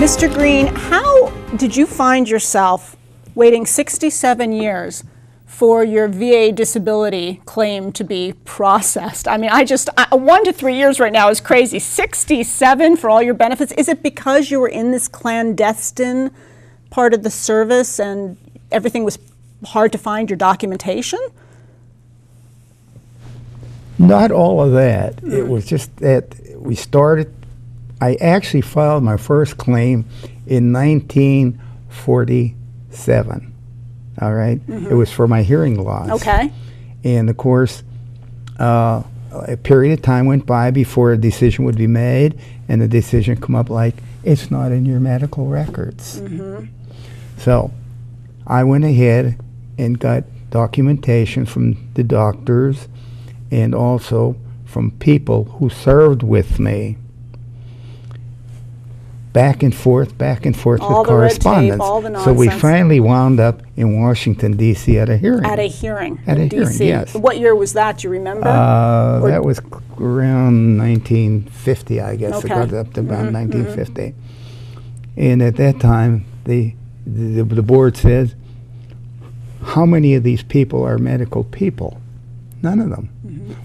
Mr. Green, how did you find yourself waiting 67 years for your VA disability claim to be processed? I mean, 1 to 3 years right now is crazy. 67 for all your benefits. Is it because you were in this clandestine part of the service and everything was hard to find your documentation? Not all of that. It was just that I actually filed my first claim in 1947. All right? It was for my hearing loss. Okay. And of course, a period of time went by before a decision would be made, and the decision come up like, it's not in your medical records. So I went ahead and got documentation from the doctors and also from people who served with me. Back and forth all with the red tape, correspondence. all the So we nonsense. finally wound up in Washington, D.C. at a hearing. At a hearing At in a hearing, D.C. yes. What year was that? Do you remember? That was around 1950, I guess. Okay. It got up to about 1950. And at that time, the board said, how many of these people are medical people? None of them.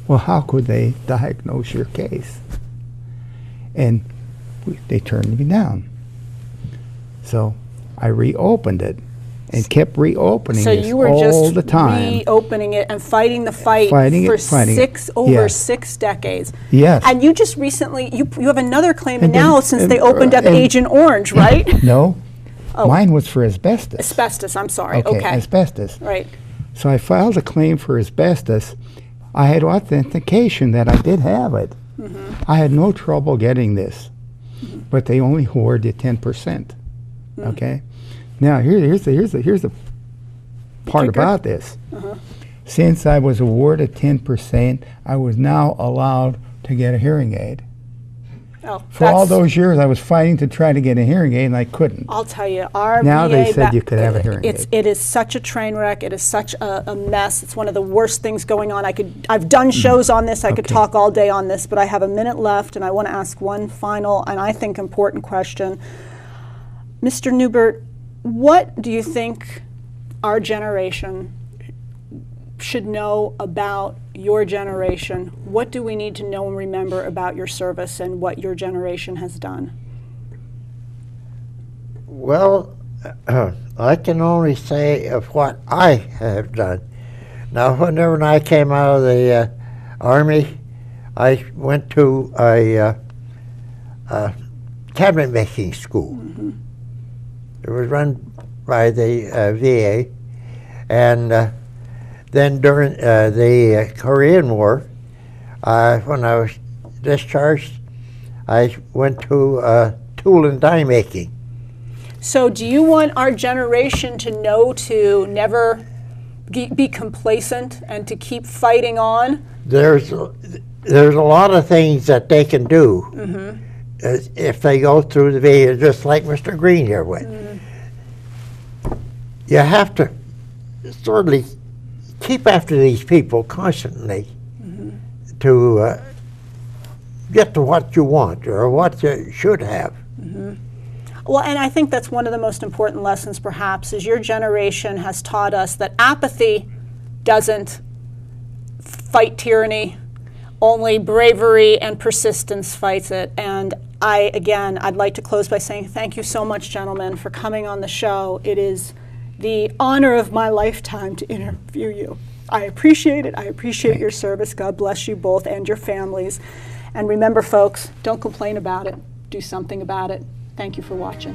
Well, how could they diagnose your case? And they turned me down. So I reopened it and kept reopening it you were all just the time. reopening it and fighting the fight Fighting over Yeah. 6 decades. Yes. And you just recently, you have another claim And now then- since and- they opened up and- Agent Orange, right? No. Oh. Mine was for asbestos. Asbestos, I'm sorry. Okay. Asbestos. Right. So I filed a claim for asbestos. I had authentication that I did have it. I had no trouble getting this, but they only awarded 10%. Okay. Now here's the part kicker. about this. Since I was awarded 10%, I was now allowed to get a hearing aid. Oh, For all those years, I was fighting to try to get a hearing aid, and I couldn't. I'll tell you, our Now VA they said you could have a hearing aid. It is such a train wreck. It is such a mess. It's one of the worst things going on. I've done shows on this. I could Okay. talk all day on this, but I have a minute left, and I want to ask one final and I think important question. Mr. Newbert, what do you think our generation should know about your generation? What do we need to know and remember about your service and what your generation has done? Well, I can only say of what I have done. Now, whenever I came out of the Army, I went to a cabinet making school. It was run by the VA, and then during the Korean War, when I was discharged, I went to tool and die making. So do you want our generation to know to never be complacent and to keep fighting on? There's a lot of things that they can do if they go through the VA, just like Mr. Green here went. You have to sort of keep after these people constantly to get to what you want or what you should have. Well, and I think that's one of the most important lessons perhaps is your generation has taught us that apathy doesn't fight tyranny, only bravery and persistence fights it. And I'd like to close by saying thank you so much, gentlemen, for coming on the show. It is the honor of my lifetime to interview you. I appreciate it. I appreciate your service. God bless you both and your families. And remember, folks, don't complain about it. Do something about it. Thank you for watching.